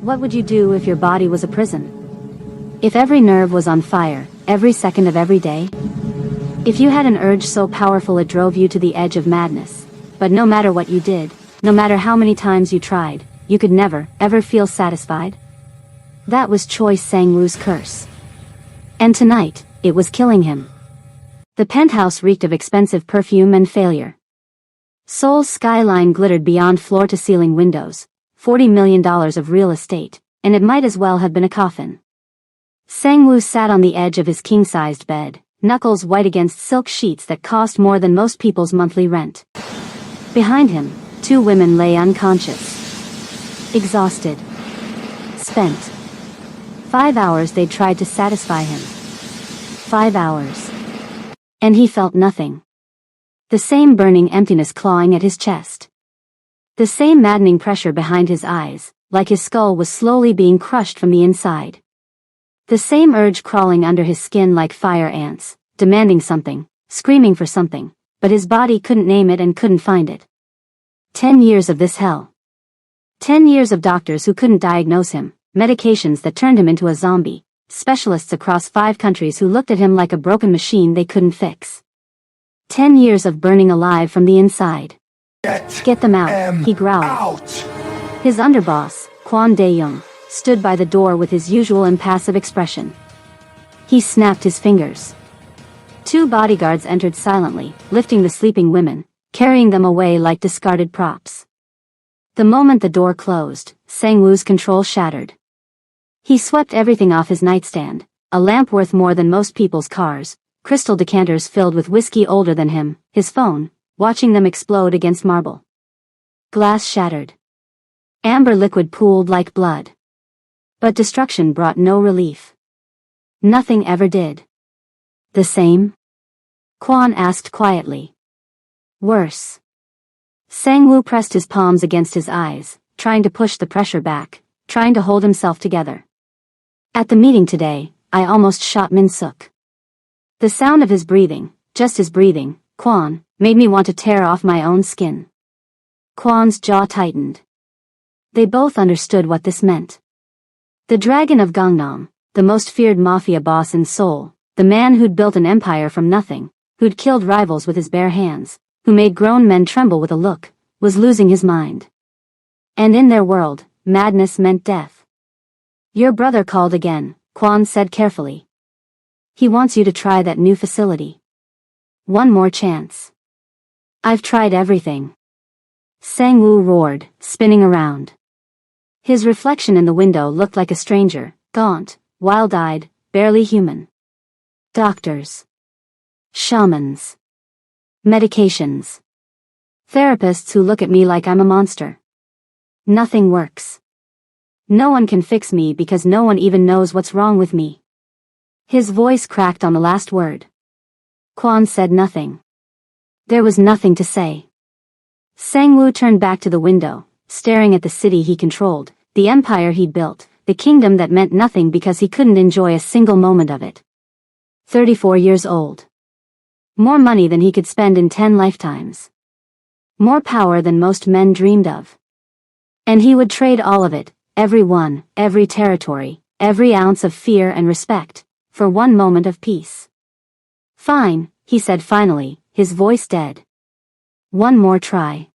What would you do if your body was a prison? If every nerve was on fire, every second of every day? If you had an urge so powerful it drove you to the edge of madness, but no matter what you did, no matter how many times you tried, you could never, ever feel satisfied? That was Choi Sang-woo's curse. And tonight, it was killing him. The penthouse reeked of expensive perfume and failure. Seoul's skyline glittered beyond floor-to-ceiling windows, $40 million of real estate, and it might as well have been a coffin. Sang-woo sat on the edge of his king-sized bed, knuckles white against silk sheets that cost more than most people's monthly rent. Behind him, two women lay unconscious. Exhausted. Spent. 5 hours they'd tried to satisfy him. 5 hours. And he felt nothing. The same burning emptiness clawing at his chest. The same maddening pressure behind his eyes, like his skull was slowly being crushed from the inside. The same urge crawling under his skin like fire ants, demanding something, screaming for something, but his body couldn't name it and couldn't find it. 10 years of this hell. 10 years of doctors who couldn't diagnose him, medications that turned him into a zombie, specialists across 5 countries who looked at him like a broken machine they couldn't fix. 10 years of burning alive from the inside. Get them out, he growled. His underboss, Kwon Dae-young, stood by the door with his usual impassive expression. He snapped his fingers. 2 bodyguards entered silently, lifting the sleeping women, carrying them away like discarded props. The moment the door closed, Sang-woo's control shattered. He swept everything off his nightstand, a lamp worth more than most people's cars, crystal decanters filled with whiskey older than him, his phone, watching them explode against marble. Glass shattered. Amber liquid pooled like blood. But destruction brought no relief. Nothing ever did. The same? Kwon asked quietly. Worse. Sang-woo pressed his palms against his eyes, trying to push the pressure back, trying to hold himself together. At the meeting today, I almost shot Min-suk. The sound of his breathing, just his breathing, Kwon, made me want to tear off my own skin. Kwon's jaw tightened. They both understood what this meant. The Dragon of Gangnam, the most feared mafia boss in Seoul, the man who'd built an empire from nothing, who'd killed rivals with his bare hands, who made grown men tremble with a look, was losing his mind. And in their world, madness meant death. Your brother called again, Kwon said carefully. He wants you to try that new facility. One more chance. I've tried everything. Sang-woo roared, spinning around. His reflection in the window looked like a stranger, gaunt, wild-eyed, barely human. Doctors. Shamans. Medications. Therapists who look at me like I'm a monster. Nothing works. No one can fix me because no one even knows what's wrong with me. His voice cracked on the last word. Kwon said nothing. There was nothing to say. Sang-woo turned back to the window, staring at the city he controlled, the empire he'd built, the kingdom that meant nothing because he couldn't enjoy a single moment of it. 34 years old. More money than he could spend in 10 lifetimes. More power than most men dreamed of. And he would trade all of it, every one, every territory, every ounce of fear and respect, for one moment of peace. Fine, he said finally, his voice dead. One more try.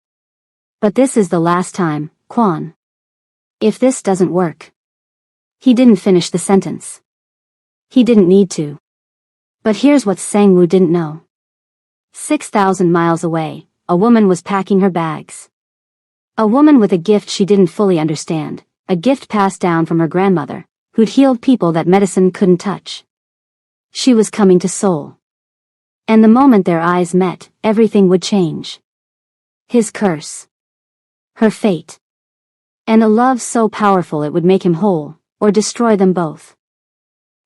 But this is the last time, Kwon. If this doesn't work. He didn't finish the sentence. He didn't need to. But here's what Sang-woo didn't know. 6,000 miles away, a woman was packing her bags. A woman with a gift she didn't fully understand, a gift passed down from her grandmother, who'd healed people that medicine couldn't touch. She was coming to Seoul. And the moment their eyes met, everything would change. His curse. Her fate. And a love so powerful it would make him whole, or destroy them both.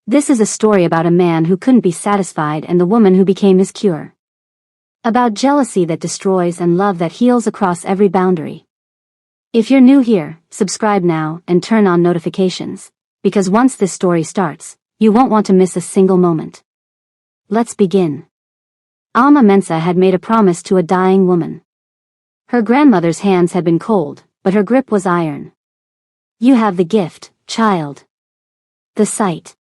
This is a story about a man who couldn't be satisfied and the woman who became his cure. About jealousy that destroys and love that heals across every boundary. If you're new here, subscribe now and turn on notifications, because once this story starts, you won't want to miss a single moment. Let's begin. Alma Mensa had made a promise to a dying woman. Her grandmother's hands had been cold, but her grip was iron. You have the gift, child. The sight.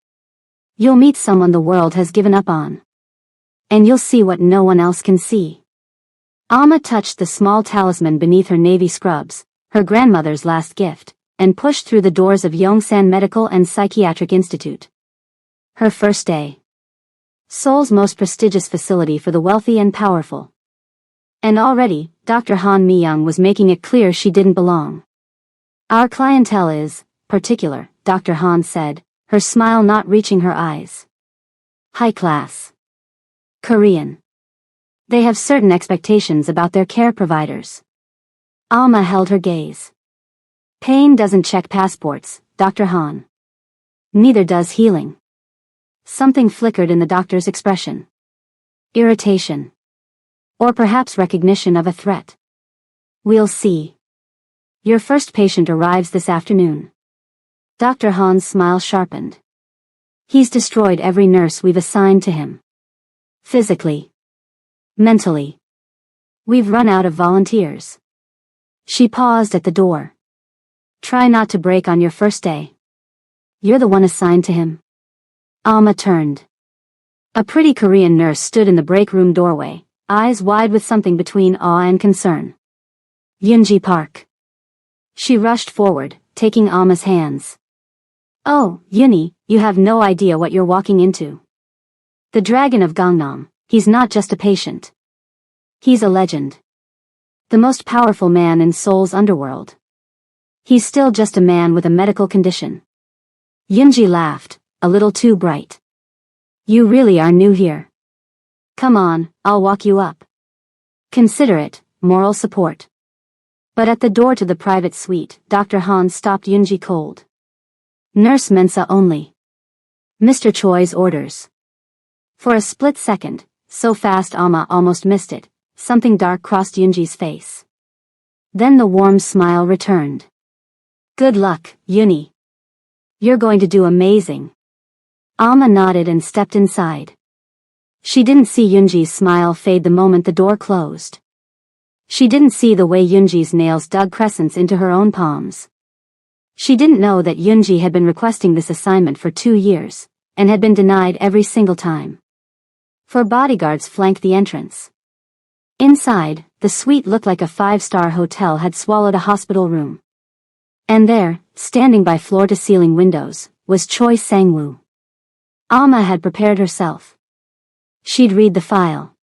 You'll meet someone the world has given up on. And you'll see what no one else can see. Alma touched the small talisman beneath her navy scrubs, her grandmother's last gift, and pushed through the doors of Yongsan Medical and Psychiatric Institute. Her first day. Seoul's most prestigious facility for the wealthy and powerful. And already, Dr. Han Mi-young was making it clear she didn't belong. Our clientele is particular, Dr. Han said, her smile not reaching her eyes. High class. Korean. They have certain expectations about their care providers. Alma held her gaze. Pain doesn't check passports, Dr. Han. Neither does healing. Something flickered in the doctor's expression. Irritation. Or perhaps recognition of a threat. We'll see. Your first patient arrives this afternoon. Dr. Han's smile sharpened. He's destroyed every nurse we've assigned to him. Physically. Mentally. We've run out of volunteers. She paused at the door. Try not to break on your first day. You're the one assigned to him. Alma turned. A pretty Korean nurse stood in the break room doorway, eyes wide with something between awe and concern. Yoonji Park. She rushed forward, taking Alma's hands. Oh, Yoonji, you have no idea what you're walking into. The Dragon of Gangnam, he's not just a patient. He's a legend. The most powerful man in Seoul's underworld. He's still just a man with a medical condition. Yoonji laughed, a little too bright. You really are new here. Come on, I'll walk you up. Consider it, moral support. But at the door to the private suite, Dr. Han stopped Yoonji cold. Nurse Mensa only. Mr. Choi's orders. For a split second, so fast Alma almost missed it, something dark crossed Yoonji's face. Then the warm smile returned. Good luck, Yoonji. You're going to do amazing. Alma nodded and stepped inside. She didn't see Yoonji's smile fade the moment the door closed. She didn't see the way Yoonji's nails dug crescents into her own palms. She didn't know that Yoonji had been requesting this assignment for 2 years, and had been denied every single time. 4 bodyguards flanked the entrance. Inside, the suite looked like a 5-star hotel had swallowed a hospital room. And there, standing by floor-to-ceiling windows, was Choi Sang-woo. Alma had prepared herself. She'd read the file.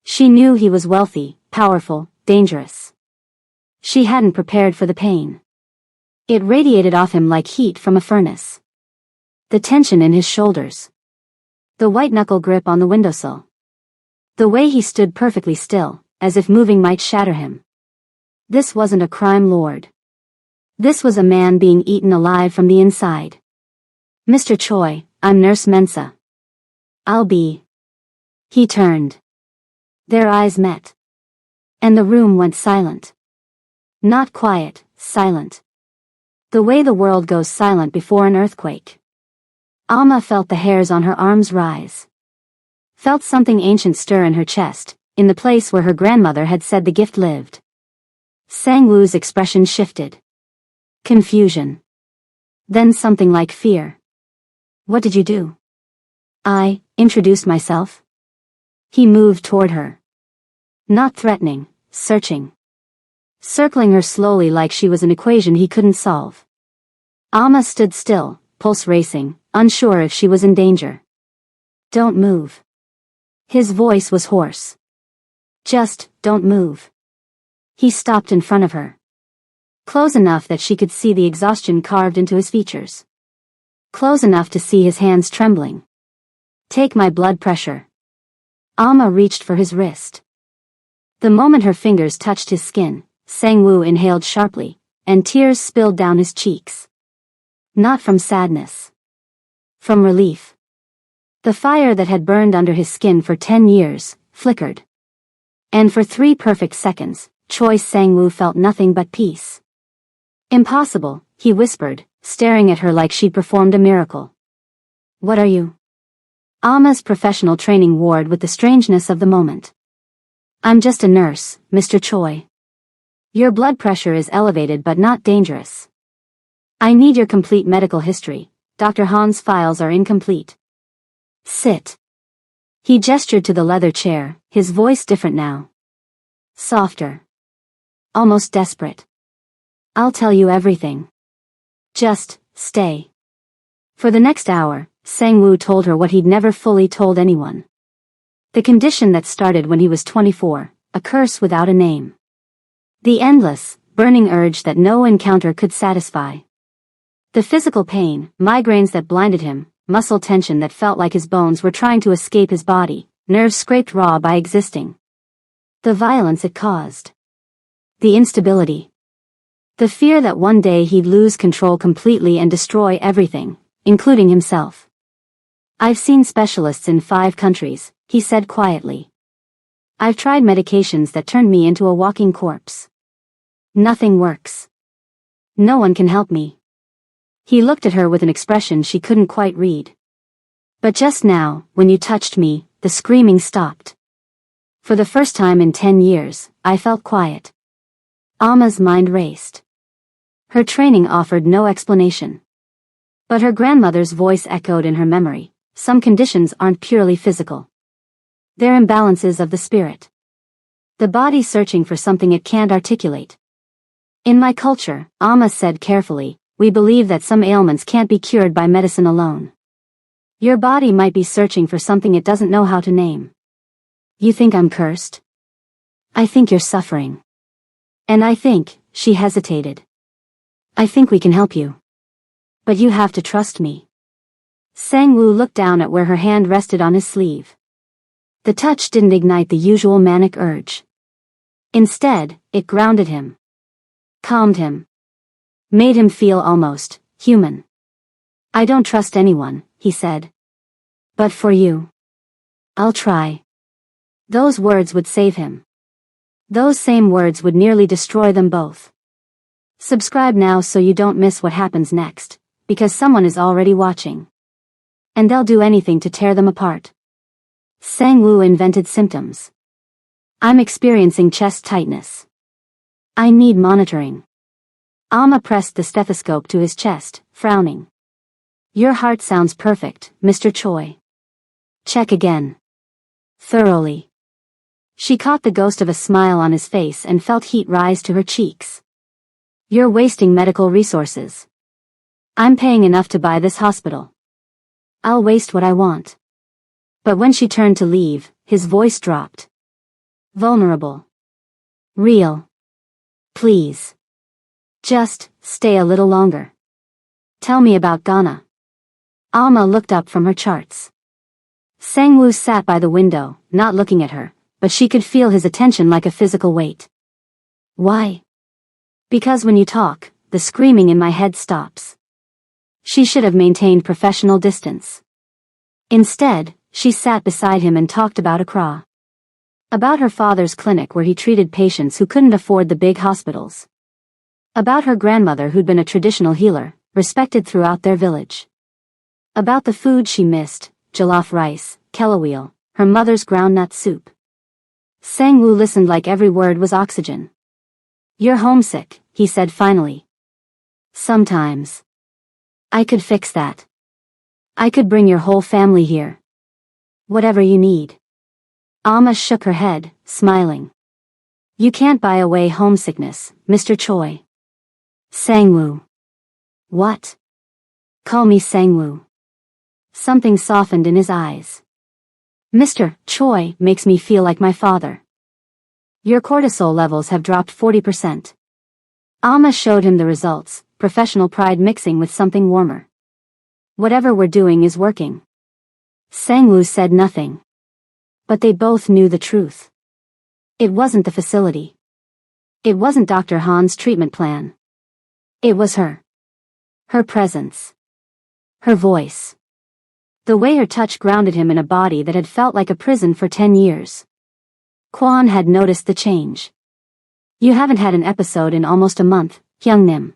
She knew he was wealthy, powerful, dangerous. She hadn't prepared for the pain. It radiated off him like heat from a furnace. The tension in his shoulders. The white-knuckle grip on the windowsill. The way he stood perfectly still, as if moving might shatter him. This wasn't a crime lord. This was a man being eaten alive from the inside. Mr. Choi, I'm Nurse Mensa. I'll be. He turned. Their eyes met. And the room went silent. Not quiet, silent. The way the world goes silent before an earthquake. Alma felt the hairs on her arms rise. Felt something ancient stir in her chest, in the place where her grandmother had said the gift lived. Sang-woo's expression shifted. Confusion. Then something like fear. What did you do? I introduced myself. He moved toward her. Not threatening, searching. Circling her slowly like she was an equation he couldn't solve. Alma stood still, pulse racing, unsure if she was in danger. Don't move. His voice was hoarse. Just, don't move. He stopped in front of her. Close enough that she could see the exhaustion carved into his features. Close enough to see his hands trembling. Take my blood pressure. Alma reached for his wrist. The moment her fingers touched his skin, Sang-woo inhaled sharply, and tears spilled down his cheeks. Not from sadness. From relief. The fire that had burned under his skin for 10 years, flickered. And for 3 perfect seconds, Choi Sang-woo felt nothing but peace. Impossible, he whispered, staring at her like she'd performed a miracle. What are you? Alma's professional training warred with the strangeness of the moment. I'm just a nurse, Mr. Choi. Your blood pressure is elevated but not dangerous. I need your complete medical history. Dr. Han's files are incomplete. Sit. He gestured to the leather chair, his voice different now. Softer. Almost desperate. I'll tell you everything. Just, stay. For the next hour, Sang-woo told her what he'd never fully told anyone. The condition that started when he was 24, a curse without a name. The endless, burning urge that no encounter could satisfy. The physical pain, migraines that blinded him, muscle tension that felt like his bones were trying to escape his body, nerves scraped raw by existing. The violence it caused. The instability. The fear that one day he'd lose control completely and destroy everything, including himself. I've seen specialists in 5 countries, he said quietly. I've tried medications that turned me into a walking corpse. Nothing works. No one can help me. He looked at her with an expression she couldn't quite read. But just now, when you touched me, the screaming stopped. For the first time in 10 years, I felt quiet. Alma's mind raced. Her training offered no explanation. But her grandmother's voice echoed in her memory. Some conditions aren't purely physical. They're imbalances of the spirit. The body searching for something it can't articulate. In my culture, Alma said carefully, we believe that some ailments can't be cured by medicine alone. Your body might be searching for something it doesn't know how to name. You think I'm cursed? I think you're suffering. And I think, she hesitated. I think we can help you. But you have to trust me. Sang-woo looked down at where her hand rested on his sleeve. The touch didn't ignite the usual manic urge. Instead, it grounded him. Calmed him. Made him feel almost human. I don't trust anyone, he said. But for you. I'll try. Those words would save him. Those same words would nearly destroy them both. Subscribe now so you don't miss what happens next, because someone is already watching. And they'll do anything to tear them apart. Sang-woo invented symptoms. I'm experiencing chest tightness. I need monitoring. Alma pressed the stethoscope to his chest, frowning. Your heart sounds perfect, Mr. Choi. Check again. Thoroughly. She caught the ghost of a smile on his face and felt heat rise to her cheeks. You're wasting medical resources. I'm paying enough to buy this hospital. I'll waste what I want. But when she turned to leave, his voice dropped. Vulnerable. Real. Please. Just, stay a little longer. Tell me about Ghana. Alma looked up from her charts. Sang-woo sat by the window, not looking at her, but she could feel his attention like a physical weight. Why? Because when you talk, the screaming in my head stops. She should have maintained professional distance. Instead, she sat beside him and talked about Accra. About her father's clinic where he treated patients who couldn't afford the big hospitals. About her grandmother who'd been a traditional healer, respected throughout their village. About the food she missed, jollof rice, kelaweel, her mother's groundnut soup. Sang-woo listened like every word was oxygen. You're homesick, he said finally. Sometimes. I could fix that. I could bring your whole family here. Whatever you need. Alma shook her head, smiling. You can't buy away homesickness, Mr. Choi. Sang-woo. What? Call me Sang-woo. Something softened in his eyes. Mr. Choi makes me feel like my father. Your cortisol levels have dropped 40%. Alma showed him the results, professional pride mixing with something warmer. Whatever we're doing is working. Sang-woo said nothing. But they both knew the truth. It wasn't the facility. It wasn't Dr. Han's treatment plan. It was her. Her presence. Her voice. The way her touch grounded him in a body that had felt like a prison for 10 years. Kwon had noticed the change. You haven't had an episode in almost a month, Hyung-nim.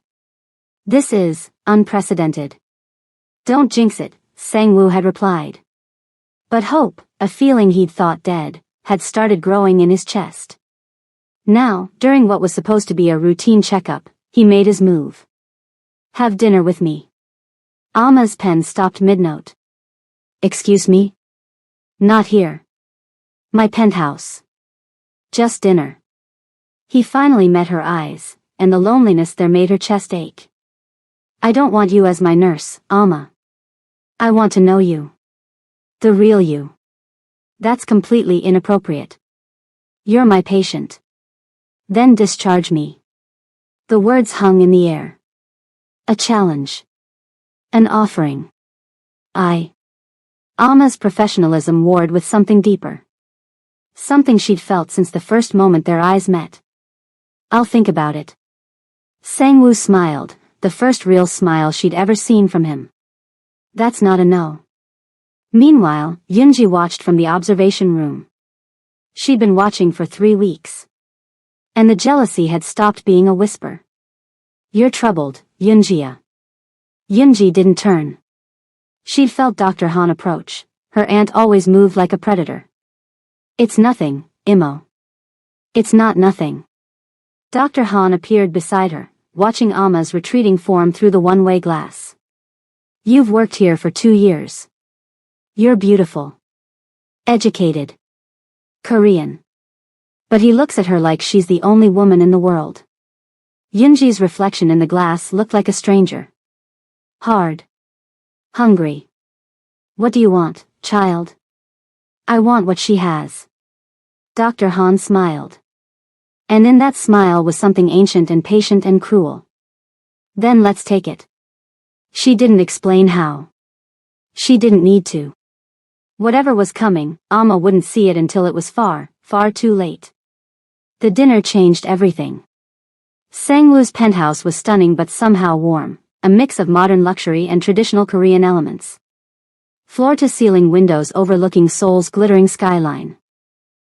This is unprecedented. Don't jinx it, Sang-woo had replied. But hope, a feeling he'd thought dead, had started growing in his chest. Now, during what was supposed to be a routine checkup, he made his move. Have dinner with me. Alma's pen stopped mid-note. Excuse me? Not here. My penthouse. Just dinner. He finally met her eyes, and the loneliness there made her chest ache. I don't want you as my nurse, Alma. I want to know you. The real you. That's completely inappropriate. You're my patient. Then discharge me. The words hung in the air. A challenge. An offering. Alma's professionalism warred with something deeper. Something she'd felt since the first moment their eyes met. I'll think about it. Sang-woo smiled, the first real smile she'd ever seen from him. That's not a no. Meanwhile, Yoonji watched from the observation room. She'd been watching for 3 weeks. And the jealousy had stopped being a whisper. You're troubled, Yoonji. Yoonji didn't turn. She'd felt Dr. Han approach. Her aunt always moved like a predator. It's nothing, Imo. It's not nothing. Dr. Han appeared beside her, watching Alma's retreating form through the one-way glass. You've worked here for 2 years. You're beautiful. Educated. Korean. But he looks at her like she's the only woman in the world. Yoonji's reflection in the glass looked like a stranger. Hard. Hungry. What do you want, child? I want what she has. Dr. Han smiled. And in that smile was something ancient and patient and cruel. Then let's take it. She didn't explain how. She didn't need to. Whatever was coming, Alma wouldn't see it until it was far, far too late. The dinner changed everything. Sang-woo's penthouse was stunning but somehow warm, a mix of modern luxury and traditional Korean elements. Floor-to-ceiling windows overlooking Seoul's glittering skyline.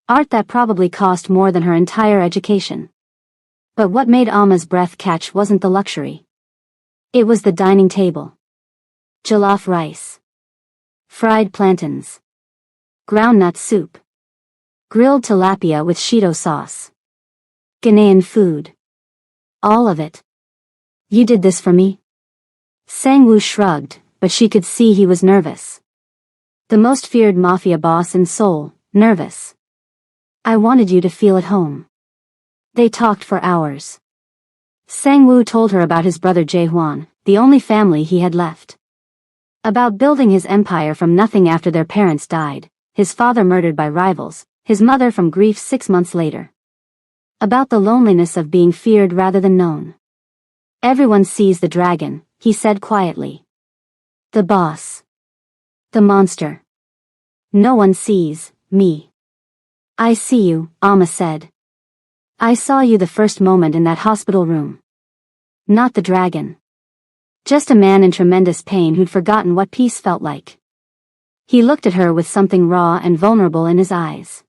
Art that probably cost more than her entire education. But what made Alma's breath catch wasn't the luxury. It was the dining table. Jollof rice. Fried plantains. Groundnut soup. Grilled tilapia with Shido sauce. Ghanaian food. All of it. You did this for me? Sang-woo shrugged, but she could see he was nervous. The most feared Mafia boss in Seoul, nervous. I wanted you to feel at home. They talked for hours. Sang-woo told her about his brother Jae-hwan, the only family he had left. About building his empire from nothing after their parents died, his father murdered by rivals, his mother from grief 6 months later. About the loneliness of being feared rather than known. Everyone sees the dragon, he said quietly. The boss. The monster. No one sees me. I see you, Alma said. I saw you the first moment in that hospital room. Not the dragon. Just a man in tremendous pain who'd forgotten what peace felt like. He looked at her with something raw and vulnerable in his eyes.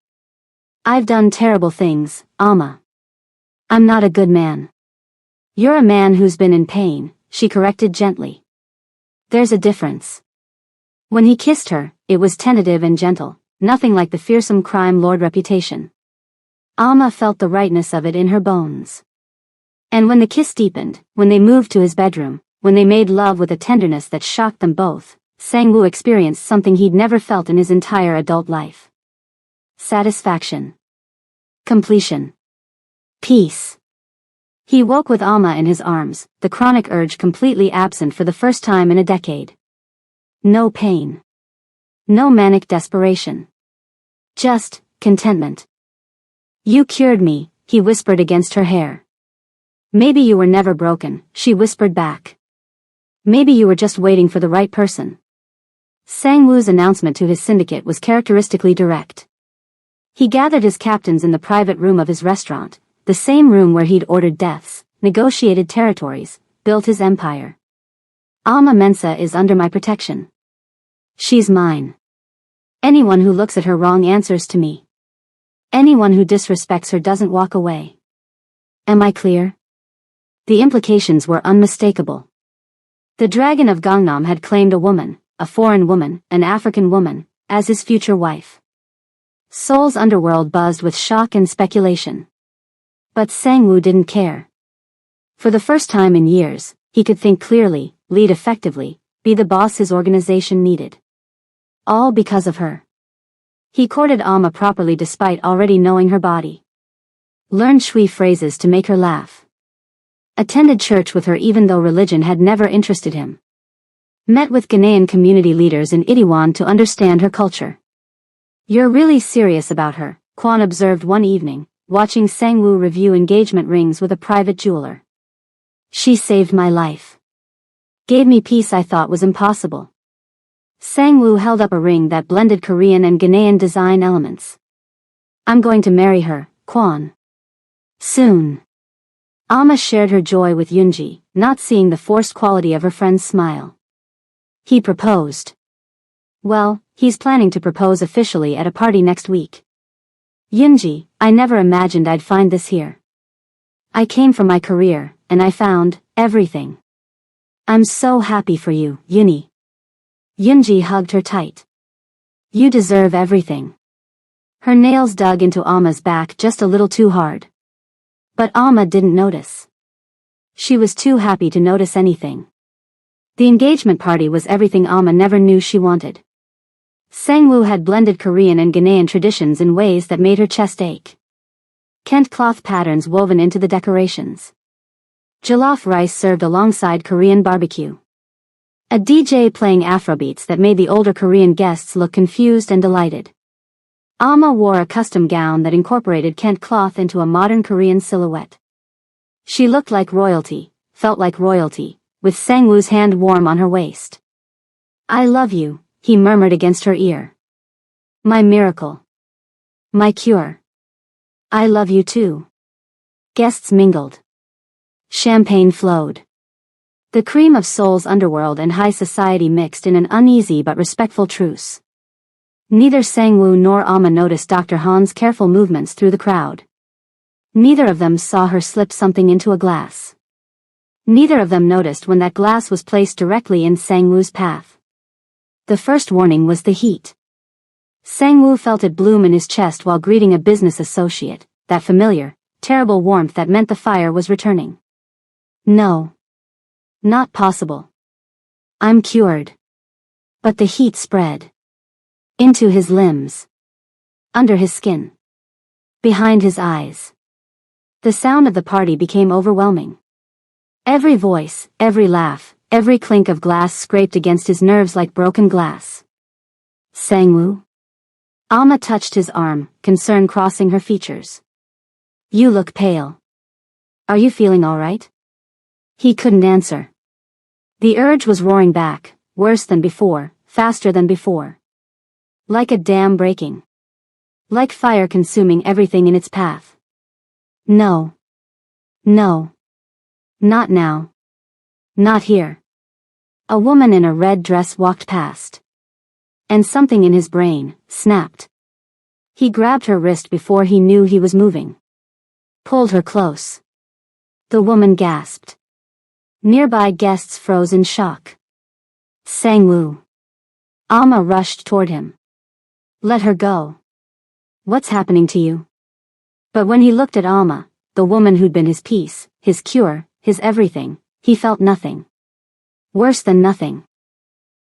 I've done terrible things, Alma. I'm not a good man. You're a man who's been in pain, she corrected gently. There's a difference. When he kissed her, it was tentative and gentle, nothing like the fearsome crime lord reputation. Alma felt the rightness of it in her bones. And when the kiss deepened, when they moved to his bedroom, when they made love with a tenderness that shocked them both, Sang-woo experienced something he'd never felt in his entire adult life. Satisfaction. Completion. Peace. He woke with Alma in his arms, the chronic urge completely absent for the first time in a decade. No pain. No manic desperation. Just contentment. You cured me, he whispered against her hair. Maybe you were never broken, she whispered back. Maybe you were just waiting for the right person. Sang-woo's announcement to his syndicate was characteristically direct. He gathered his captains in the private room of his restaurant, the same room where he'd ordered deaths, negotiated territories, built his empire. Alma Mensa is under my protection. She's mine. Anyone who looks at her wrong answers to me. Anyone who disrespects her doesn't walk away. Am I clear? The implications were unmistakable. The dragon of Gangnam had claimed a woman, a foreign woman, an African woman, as his future wife. Seoul's underworld buzzed with shock and speculation. But Sang-woo didn't care. For the first time in years, he could think clearly, lead effectively, be the boss his organization needed. All because of her. He courted Alma properly despite already knowing her body. Learned Shui phrases to make her laugh. Attended church with her even though religion had never interested him. Met with Ghanaian community leaders in Itiwan to understand her culture. You're really serious about her, Kwan observed one evening, watching Sang-woo review engagement rings with a private jeweler. She saved my life. Gave me peace I thought was impossible. Sang-woo held up a ring that blended Korean and Ghanaian design elements. I'm going to marry her, Kwan. Soon. Alma shared her joy with Yoonji, not seeing the forced quality of her friend's smile. He proposed. Well, he's planning to propose officially at a party next week. Yoonji, I never imagined I'd find this here. I came for my career, and I found everything. I'm so happy for you, Yooni. Yoonji hugged her tight. You deserve everything. Her nails dug into Alma's back just a little too hard. But Alma didn't notice. She was too happy to notice anything. The engagement party was everything Alma never knew she wanted. Sang-woo had blended Korean and Ghanaian traditions in ways that made her chest ache. Kent cloth patterns woven into the decorations. Jollof rice served alongside Korean barbecue. A DJ playing Afrobeats that made the older Korean guests look confused and delighted. Alma wore a custom gown that incorporated Kent cloth into a modern Korean silhouette. She looked like royalty, felt like royalty, with Sang-woo's hand warm on her waist. I love you, he murmured against her ear. My miracle. My cure. I love you too. Guests mingled. Champagne flowed. The cream of Seoul's underworld and high society mixed in an uneasy but respectful truce. Neither Sang-woo nor Alma noticed Dr. Han's careful movements through the crowd. Neither of them saw her slip something into a glass. Neither of them noticed when that glass was placed directly in Sang-woo's path. The first warning was the heat. Sang-woo felt it bloom in his chest while greeting a business associate, that familiar, terrible warmth that meant the fire was returning. No. Not possible. I'm cured. But the heat spread. Into his limbs. Under his skin. Behind his eyes. The sound of the party became overwhelming. Every voice, every laugh, every clink of glass scraped against his nerves like broken glass. Sang-woo? Alma touched his arm, concern crossing her features. You look pale. Are you feeling all right? He couldn't answer. The urge was roaring back, worse than before, faster than before. Like a dam breaking. Like fire consuming everything in its path. No. No. Not now. Not here. A woman in a red dress walked past. And something in his brain snapped. He grabbed her wrist before he knew he was moving. Pulled her close. The woman gasped. Nearby guests froze in shock. Sang-woo. Alma rushed toward him. Let her go. What's happening to you? But when he looked at Alma, the woman who'd been his peace, his cure, his everything, he felt nothing. Worse than nothing.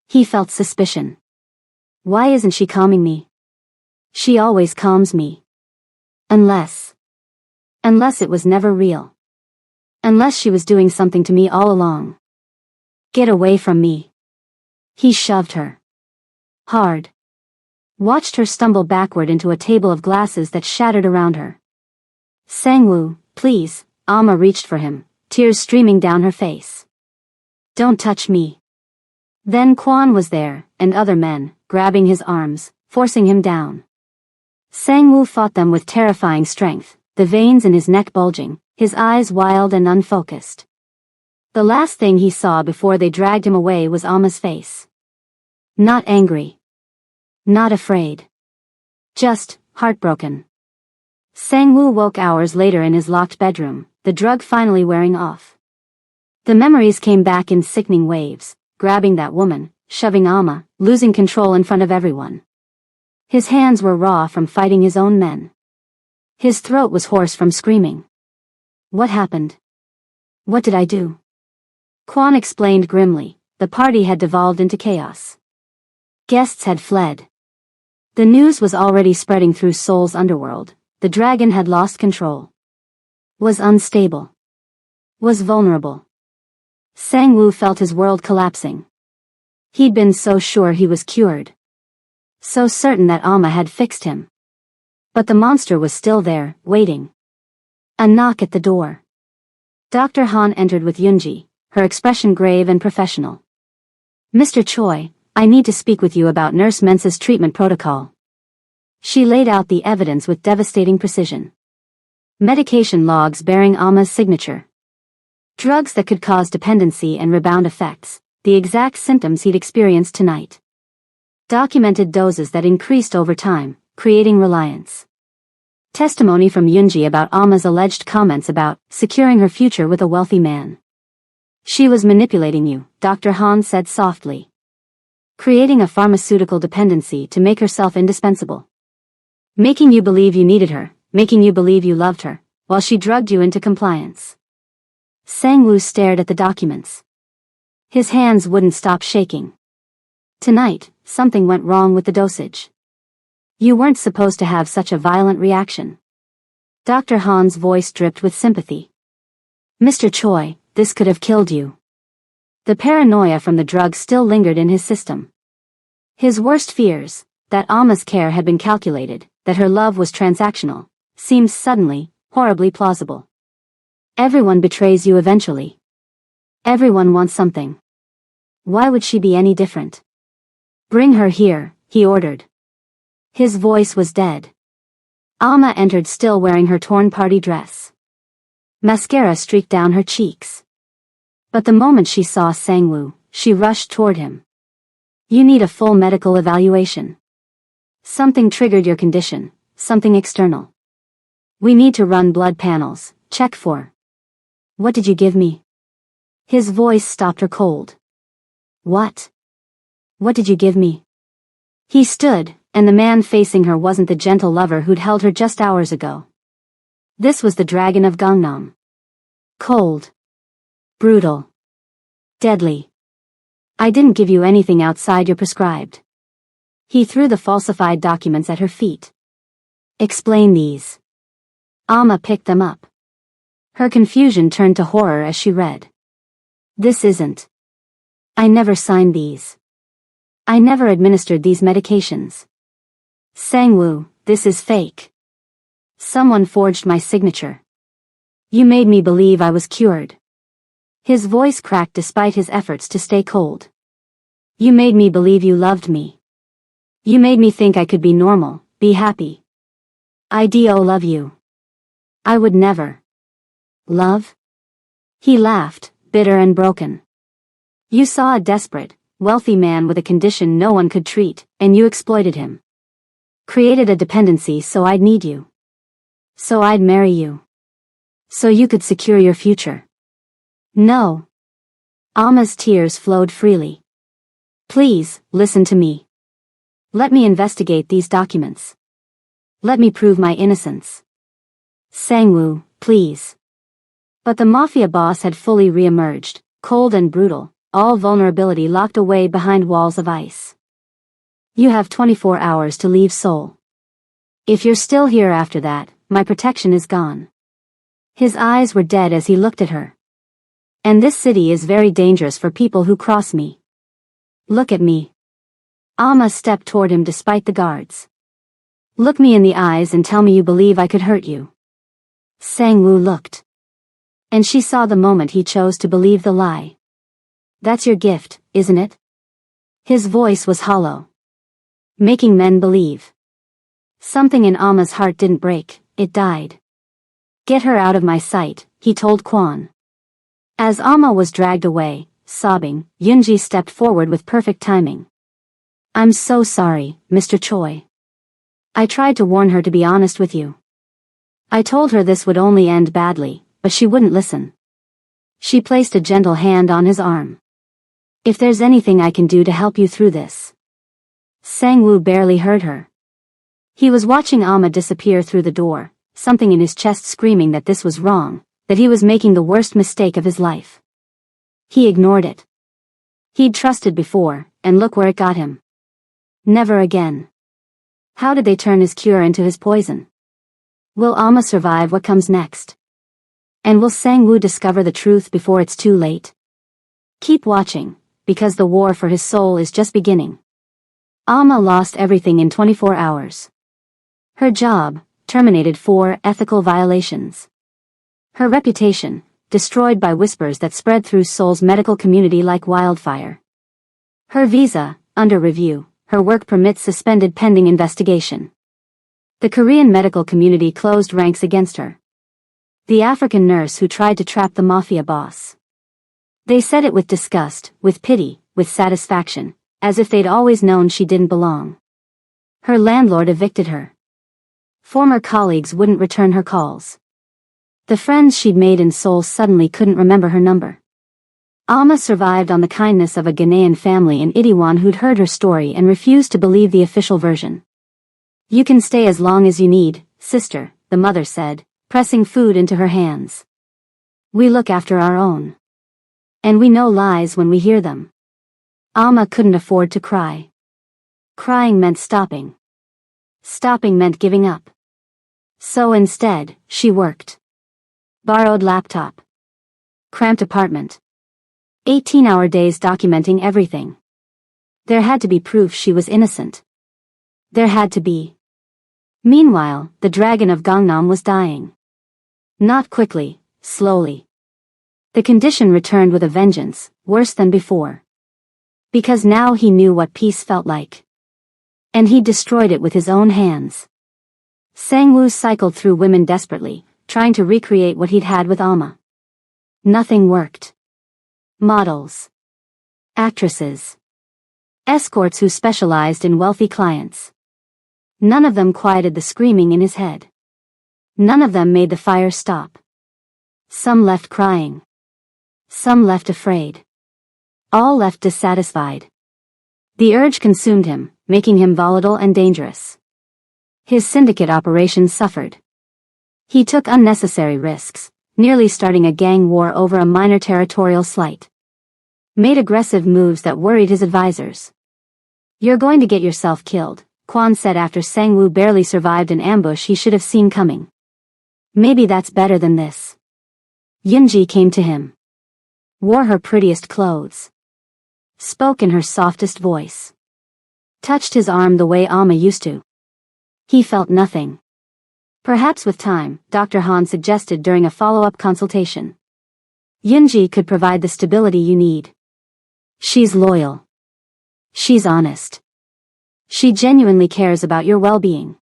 He felt suspicion. Why isn't she calming me? She always calms me. Unless it was never real. Unless she was doing something to me all along. Get away from me. He shoved her. Hard. Watched her stumble backward into a table of glasses that shattered around her. Sang-woo, please, Alma reached for him, tears streaming down her face. Don't touch me. Then Kwan was there, and other men, grabbing his arms, forcing him down. Sang-woo fought them with terrifying strength, the veins in his neck bulging, his eyes wild and unfocused. The last thing he saw before they dragged him away was Alma's face. Not angry. Not afraid. Just heartbroken. Sang-woo woke hours later in his locked bedroom, the drug finally wearing off. The memories came back in sickening waves, grabbing that woman, shoving Alma, losing control in front of everyone. His hands were raw from fighting his own men. His throat was hoarse from screaming. What happened? What did I do? Quan explained grimly. The party had devolved into chaos. Guests had fled. The news was already spreading through Seoul's underworld. The dragon had lost control. Was unstable. Was vulnerable. Sang-woo felt his world collapsing. He'd been so sure he was cured. So certain that Alma had fixed him. But the monster was still there, waiting. A knock at the door. Dr. Han entered with Yoonji, her expression grave and professional. Mr. Choi, I need to speak with you about Nurse Mensa's treatment protocol. She laid out the evidence with devastating precision. Medication logs bearing Alma's signature. Drugs that could cause dependency and rebound effects, the exact symptoms he'd experienced tonight. Documented doses that increased over time, creating reliance. Testimony from Yoonji about Alma's alleged comments about securing her future with a wealthy man. She was manipulating you, Dr. Han said softly. Creating a pharmaceutical dependency to make herself indispensable. Making you believe you needed her, making you believe you loved her, while she drugged you into compliance. Sang-woo stared at the documents. His hands wouldn't stop shaking. Tonight, something went wrong with the dosage. You weren't supposed to have such a violent reaction. Dr. Han's voice dripped with sympathy. Mr. Choi, this could have killed you. The paranoia from the drug still lingered in his system. His worst fears, that Alma's care had been calculated, that her love was transactional, seemed suddenly, horribly plausible. Everyone betrays you eventually. Everyone wants something. Why would she be any different? Bring her here, he ordered. His voice was dead. Alma entered still wearing her torn party dress. Mascara streaked down her cheeks. But the moment she saw Sang-woo, she rushed toward him. You need a full medical evaluation. Something triggered your condition, something external. We need to run blood panels, check for. What did you give me? His voice stopped her cold. What? What did you give me? He stood, and the man facing her wasn't the gentle lover who'd held her just hours ago. This was the dragon of Gangnam. Cold. Brutal. Deadly. I didn't give you anything outside your prescribed. He threw the falsified documents at her feet. Explain these. Alma picked them up. Her confusion turned to horror as she read. This isn't. I never signed these. I never administered these medications. Sang-woo, this is fake. Someone forged my signature. You made me believe I was cured. His voice cracked despite his efforts to stay cold. You made me believe you loved me. You made me think I could be normal, be happy. I do love you. I would never. Love? He laughed, bitter and broken. You saw a desperate, wealthy man with a condition no one could treat, and you exploited him. Created a dependency so I'd need you. So I'd marry you. So you could secure your future. No. Alma's tears flowed freely. Please, listen to me. Let me investigate these documents. Let me prove my innocence. Sang-woo, please. But the Mafia boss had fully re-emerged, cold and brutal, all vulnerability locked away behind walls of ice. You have 24 hours to leave Seoul. If you're still here after that, my protection is gone. His eyes were dead as he looked at her. And this city is very dangerous for people who cross me. Look at me. Alma stepped toward him despite the guards. Look me in the eyes and tell me you believe I could hurt you. Sang-woo looked. And she saw the moment he chose to believe the lie. That's your gift, isn't it? His voice was hollow. Making men believe. Something in Alma's heart didn't break, it died. Get her out of my sight, he told Kwon. As Alma was dragged away, sobbing, Yoonji stepped forward with perfect timing. I'm so sorry, Mr. Choi. I tried to warn her to be honest with you. I told her this would only end badly, but she wouldn't listen. She placed a gentle hand on his arm. If there's anything I can do to help you through this. Sang-woo barely heard her. He was watching Alma disappear through the door, something in his chest screaming that this was wrong, that he was making the worst mistake of his life. He ignored it. He'd trusted before, and look where it got him. Never again. How did they turn his cure into his poison? Will Alma survive what comes next? And will Sang-woo discover the truth before it's too late? Keep watching, because the war for his soul is just beginning. Alma lost everything in 24 hours. Her job, terminated for ethical violations. Her reputation, destroyed by whispers that spread through Seoul's medical community like wildfire. Her visa, under review, her work permit suspended pending investigation. The Korean medical community closed ranks against her. The African nurse who tried to trap the Mafia boss. They said it with disgust, with pity, with satisfaction, as if they'd always known she didn't belong. Her landlord evicted her. Former colleagues wouldn't return her calls. The friends she'd made in Seoul suddenly couldn't remember her number. Alma survived on the kindness of a Ghanaian family in Itaewon who'd heard her story and refused to believe the official version. "You can stay as long as you need, sister," the mother said, pressing food into her hands. "We look after our own. And we know lies when we hear them." Alma couldn't afford to cry. Crying meant stopping. Stopping meant giving up. So instead, she worked. Borrowed laptop. Cramped apartment. 18-hour days documenting everything. There had to be proof she was innocent. There had to be. Meanwhile, the dragon of Gangnam was dying. Not quickly, slowly. The condition returned with a vengeance, worse than before. Because now he knew what peace felt like. And he destroyed it with his own hands. Sang-woo cycled through women desperately, trying to recreate what he'd had with Alma. Nothing worked. Models. Actresses. Escorts who specialized in wealthy clients. None of them quieted the screaming in his head. None of them made the fire stop. Some left crying. Some left afraid. All left dissatisfied. The urge consumed him, making him volatile and dangerous. His syndicate operations suffered. He took unnecessary risks, nearly starting a gang war over a minor territorial slight. Made aggressive moves that worried his advisors. "You're going to get yourself killed," Kwon said after Sang-woo barely survived an ambush he should have seen coming. "Maybe that's better than this." Yoonji came to him. Wore her prettiest clothes. Spoke in her softest voice. Touched his arm the way Alma used to. He felt nothing. "Perhaps with time," Dr. Han suggested during a follow-up consultation. "Yoonji could provide the stability you need. She's loyal. She's honest. She genuinely cares about your well-being."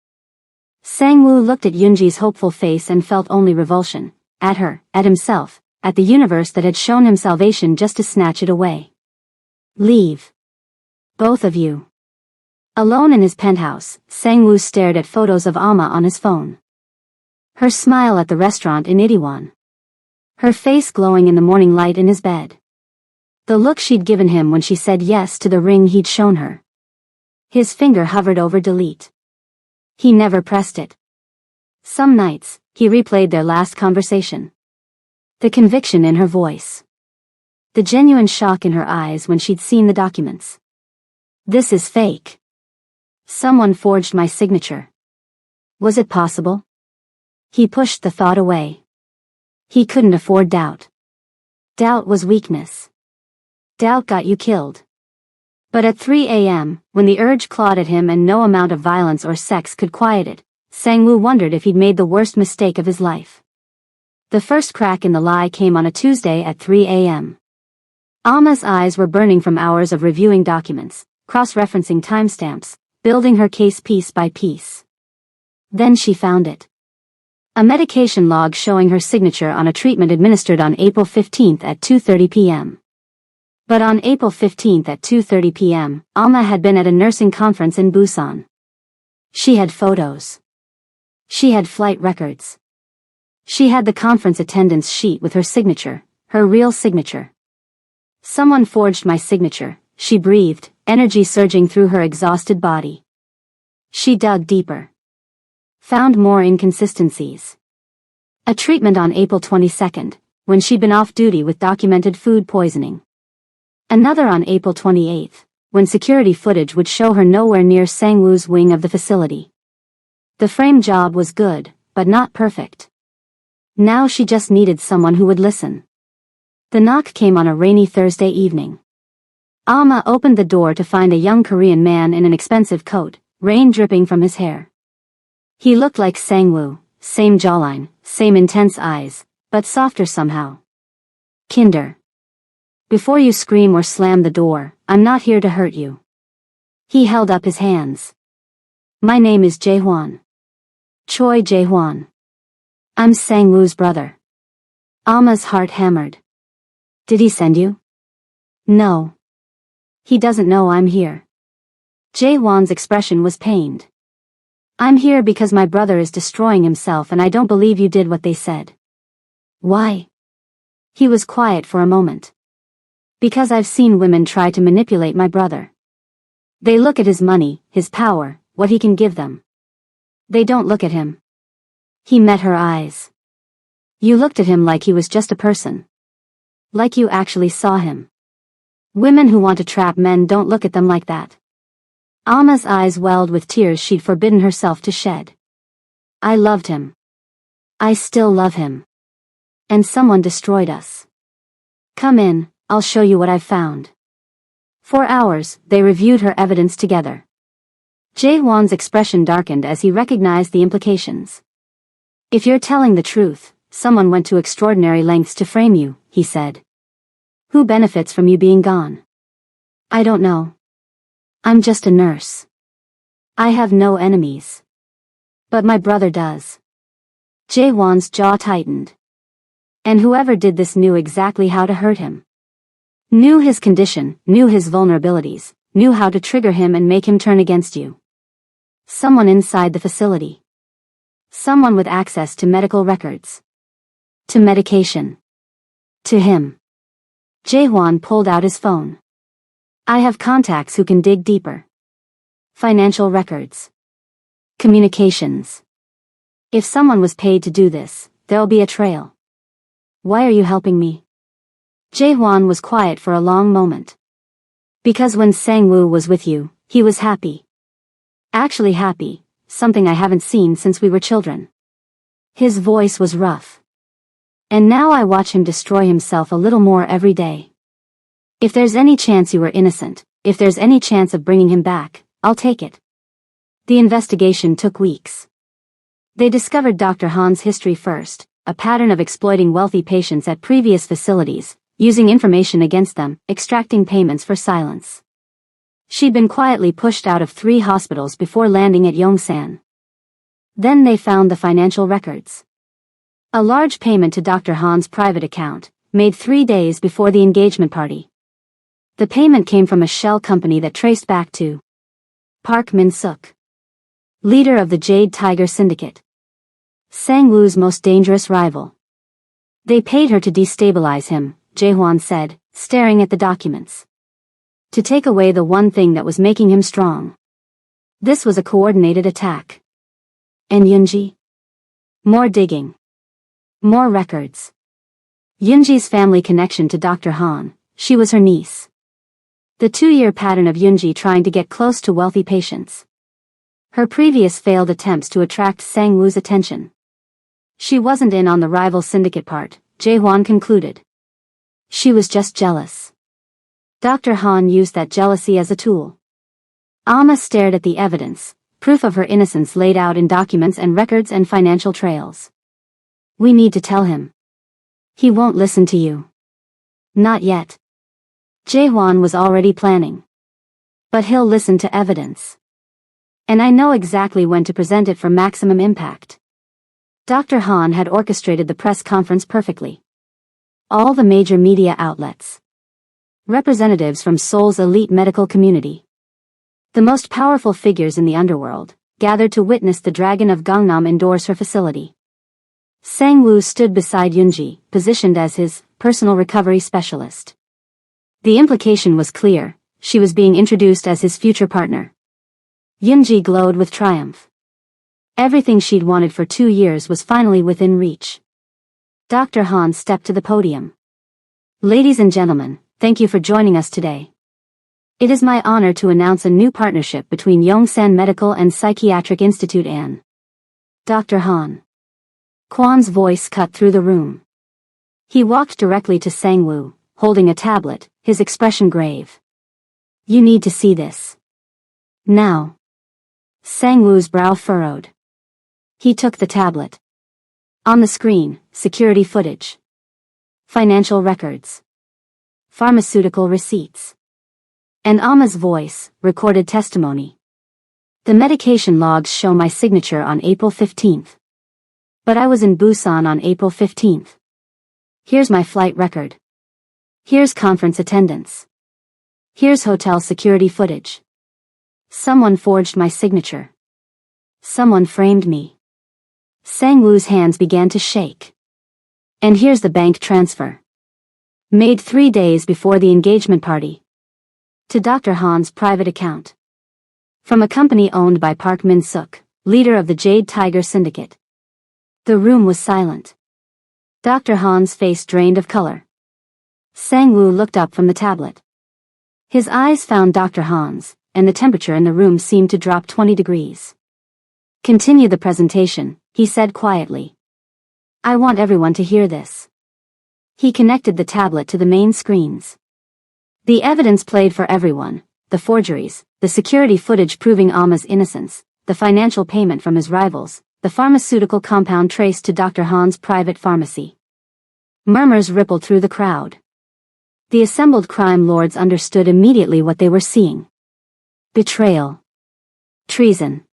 Sang-woo looked at Yoonji's hopeful face and felt only revulsion. At her, at himself, at the universe that had shown him salvation just to snatch it away. "Leave. Both of you." Alone in his penthouse, Sang-woo stared at photos of Alma on his phone. Her smile at the restaurant in Itaewon. Her face glowing in the morning light in his bed. The look she'd given him when she said yes to the ring he'd shown her. His finger hovered over delete. He never pressed it. Some nights, he replayed their last conversation. The conviction in her voice. The genuine shock in her eyes when she'd seen the documents. "This is fake. Someone forged my signature. Was it possible?" He pushed the thought away. He couldn't afford doubt. Doubt was weakness. Doubt got you killed. But at 3 a.m., when the urge clawed at him and no amount of violence or sex could quiet it, Sang-woo wondered if he'd made the worst mistake of his life. The first crack in the lie came on a Tuesday at 3 a.m. Alma's eyes were burning from hours of reviewing documents, cross-referencing timestamps, building her case piece by piece. Then she found it. A medication log showing her signature on a treatment administered on April 15 at 2:30 p.m. But on April 15 at 2:30 p.m., Alma had been at a nursing conference in Busan. She had photos. She had flight records. She had the conference attendance sheet with her signature, her real signature. "Someone forged my signature," she breathed, energy surging through her exhausted body. She dug deeper. Found more inconsistencies. A treatment on April 22, when she'd been off duty with documented food poisoning. Another on April 28, when security footage would show her nowhere near Sang-woo's wing of the facility. The frame job was good, but not perfect. Now she just needed someone who would listen. The knock came on a rainy Thursday evening. Alma opened the door to find a young Korean man in an expensive coat, rain dripping from his hair. He looked like Sang-woo, same jawline, same intense eyes, but softer somehow. Kinder. Before you scream or slam the door, I'm not here to hurt you. He held up his hands. My name is Jae-hwan. Choi Jae-hwan. I'm Sang-woo's brother. Alma's heart hammered. Did he send you? No. He doesn't know I'm here. Jae-hwan's expression was pained. I'm here because my brother is destroying himself and I don't believe you did what they said. Why? He was quiet for a moment. Because I've seen women try to manipulate my brother. They look at his money, his power, what he can give them. They don't look at him. He met her eyes. You looked at him like he was just a person. Like you actually saw him. Women who want to trap men don't look at them like that. Alma's eyes welled with tears she'd forbidden herself to shed. I loved him. I still love him. And someone destroyed us. Come in, I'll show you what I've found. For hours, they reviewed her evidence together. Jae-hwan's expression darkened as he recognized the implications. If you're telling the truth, someone went to extraordinary lengths to frame you, he said. Who benefits from you being gone? I don't know. I'm just a nurse. I have no enemies. But my brother does. Jae-hwan's jaw tightened. And whoever did this knew exactly how to hurt him. Knew his condition, knew his vulnerabilities, knew how to trigger him and make him turn against you. Someone inside the facility. Someone with access to medical records. To medication. To him. Jae-hwan pulled out his phone. I have contacts who can dig deeper. Financial records. Communications. If someone was paid to do this, there'll be a trail. Why are you helping me? Jae-hwan was quiet for a long moment. Because when Sang-woo was with you, he was happy. Actually happy, something I haven't seen since we were children. His voice was rough. And now I watch him destroy himself a little more every day. If there's any chance you were innocent, if there's any chance of bringing him back, I'll take it. The investigation took weeks. They discovered Dr. Han's history first, a pattern of exploiting wealthy patients at previous facilities, using information against them, extracting payments for silence. She'd been quietly pushed out of 3 hospitals before landing at Yongsan. Then they found the financial records. A large payment to Dr. Han's private account, made 3 days before the engagement party. The payment came from a shell company that traced back to Park Min-suk, leader of the Jade Tiger Syndicate. Sang-woo's most dangerous rival. They paid her to destabilize him, Jae-hwan said, staring at the documents. To take away the one thing that was making him strong. This was a coordinated attack. And Yoonji? More digging. More records. Yoonji's family connection to Dr. Han, she was her niece. The 2-year pattern of Yoonji trying to get close to wealthy patients. Her previous failed attempts to attract Sang-woo's attention. She wasn't in on the rival syndicate part, Jae-hwan concluded. She was just jealous. Dr. Han used that jealousy as a tool. Alma stared at the evidence, proof of her innocence laid out in documents and records and financial trails. We need to tell him. He won't listen to you. Not yet. Jae-hwan was already planning. But he'll listen to evidence. And I know exactly when to present it for maximum impact. Dr. Han had orchestrated the press conference perfectly. All the major media outlets. Representatives from Seoul's elite medical community. The most powerful figures in the underworld, gathered to witness the Dragon of Gangnam endorse her facility. Sang-woo stood beside Yoonji, positioned as his personal recovery specialist. The implication was clear, she was being introduced as his future partner. Yoonji glowed with triumph. Everything she'd wanted for 2 years was finally within reach. Dr. Han stepped to the podium. Ladies and gentlemen, thank you for joining us today. It is my honor to announce a new partnership between Yongsan Medical and Psychiatric Institute and Dr. Han. Kwan's voice cut through the room. He walked directly to Sang-woo, holding a tablet, his expression grave. You need to see this. Now. Sang-woo's brow furrowed. He took the tablet. On the screen, security footage. Financial records. Pharmaceutical receipts. And Amma's voice, recorded testimony. The medication logs show my signature on April 15th. But I was in Busan on April 15th. Here's my flight record. Here's conference attendance. Here's hotel security footage. Someone forged my signature. Someone framed me. Sang-woo's hands began to shake. And here's the bank transfer. Made 3 days before the engagement party. To Dr. Han's private account. From a company owned by Park Min-suk, leader of the Jade Tiger Syndicate. The room was silent. Dr. Han's face drained of color. Sang-woo looked up from the tablet. His eyes found Dr. Han's, and the temperature in the room seemed to drop 20 degrees. Continue the presentation, he said quietly. I want everyone to hear this. He connected the tablet to the main screens. The evidence played for everyone, the forgeries, the security footage proving Amma's innocence, the financial payment from his rivals, the pharmaceutical compound traced to Dr. Han's private pharmacy. Murmurs rippled through the crowd. The assembled crime lords understood immediately what they were seeing. Betrayal. Treason.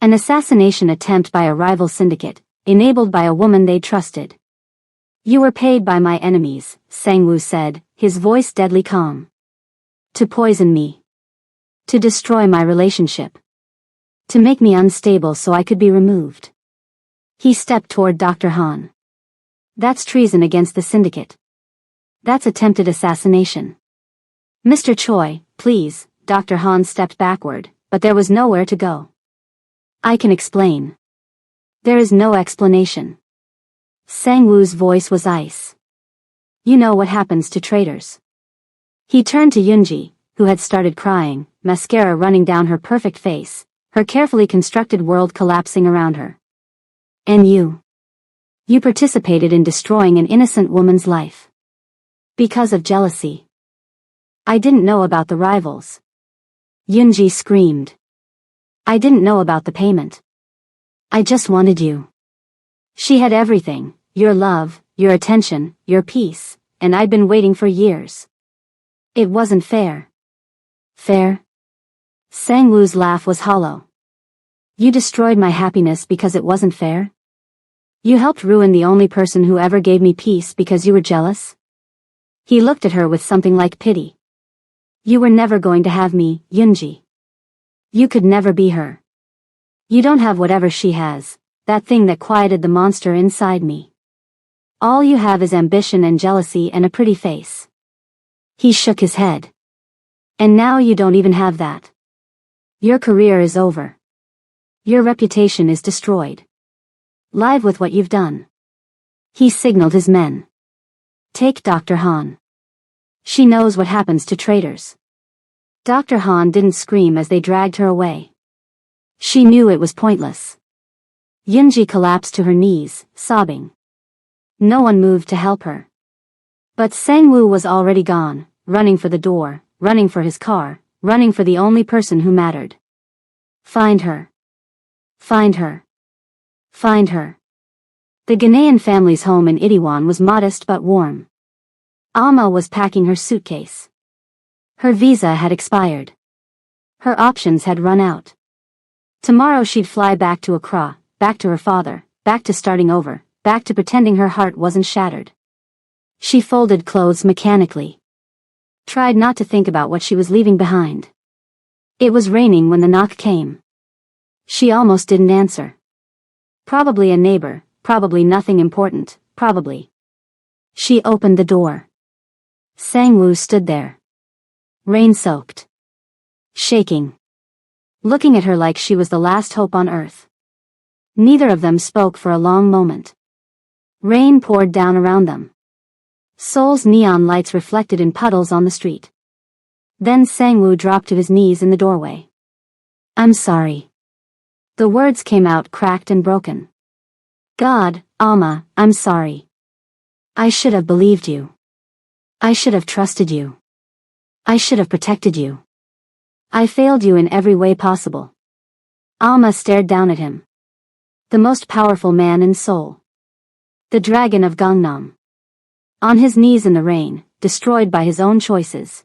An assassination attempt by a rival syndicate, enabled by a woman they trusted. You were paid by my enemies, Sang-woo said, his voice deadly calm. To poison me. To destroy my relationship. To make me unstable so I could be removed. He stepped toward Dr. Han. That's treason against the syndicate. That's attempted assassination. Mr. Choi, please, Dr. Han stepped backward, but there was nowhere to go. I can explain. There is no explanation. Sang-woo's voice was ice. You know what happens to traitors. He turned to Yoonji, who had started crying, mascara running down her perfect face, her carefully constructed world collapsing around her. And you. You participated in destroying an innocent woman's life. Because of jealousy. I didn't know about the rivals. Yoonji screamed. I didn't know about the payment. I just wanted you. She had everything, your love, your attention, your peace, and I'd been waiting for years. It wasn't fair. Fair? Sang-woo's laugh was hollow. You destroyed my happiness because it wasn't fair? You helped ruin the only person who ever gave me peace because you were jealous? He looked at her with something like pity. You were never going to have me, Yoonji. You could never be her. You don't have whatever she has, that thing that quieted the monster inside me. All you have is ambition and jealousy and a pretty face. He shook his head. And now you don't even have that. Your career is over. Your reputation is destroyed. Live with what you've done. He signaled his men. Take Dr. Han. She knows what happens to traitors. Dr. Han didn't scream as they dragged her away. She knew it was pointless. Yoonji collapsed to her knees, sobbing. No one moved to help her. But Sang-woo was already gone, running for the door, running for his car, running for the only person who mattered. Find her. Find her. Find her. The Ghanaian family's home in Itaewon was modest but warm. Amma was packing her suitcase. Her visa had expired. Her options had run out. Tomorrow she'd fly back to Accra, back to her father, back to starting over, back to pretending her heart wasn't shattered. She folded clothes mechanically. Tried not to think about what she was leaving behind. It was raining when the knock came. She almost didn't answer. Probably a neighbor, probably nothing important, probably. She opened the door. Sang-woo stood there. Rain-soaked. Shaking. Looking at her like she was the last hope on earth. Neither of them spoke for a long moment. Rain poured down around them. Seoul's neon lights reflected in puddles on the street. Then Sang-woo dropped to his knees in the doorway. I'm sorry. The words came out cracked and broken. God, Alma, I'm sorry. I should have believed you. I should have trusted you. I should have protected you. I failed you in every way possible. Alma stared down at him. The most powerful man in Seoul. The dragon of Gangnam. On his knees in the rain, destroyed by his own choices.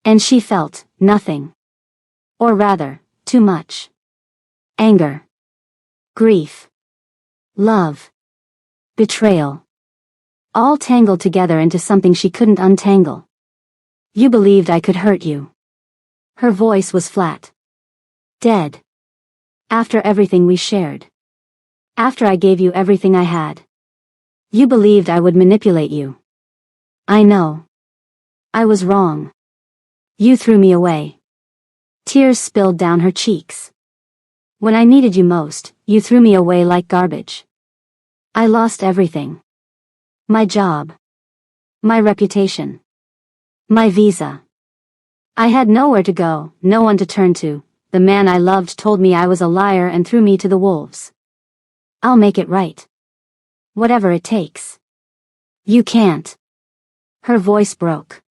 And she felt nothing. Or rather, too much. Anger. Grief. Love. Betrayal. All tangled together into something she couldn't untangle. You believed I could hurt you. Her voice was flat. Dead. After everything we shared. After I gave you everything I had. You believed I would manipulate you. I know. I was wrong. You threw me away. Tears spilled down her cheeks. When I needed you most, you threw me away like garbage. I lost everything. My job. My reputation. My visa. I had nowhere to go, no one to turn to. The man I loved told me I was a liar and threw me to the wolves. I'll make it right. Whatever it takes. You can't. Her voice broke.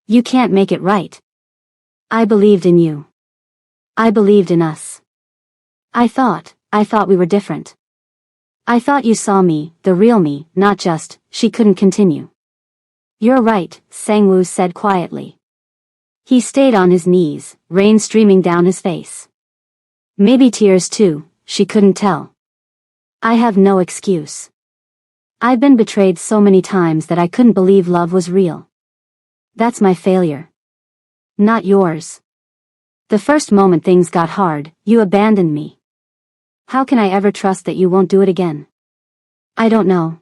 You can't make it right. I believed in you. I believed in us. I thought we were different. I thought you saw me, the real me, not just. She couldn't continue. You're right, Sang-woo said quietly. He stayed on his knees, rain streaming down his face. Maybe tears too, she couldn't tell. I have no excuse. I've been betrayed so many times that I couldn't believe love was real. That's my failure. Not yours. The first moment things got hard, you abandoned me. How can I ever trust that you won't do it again? I don't know.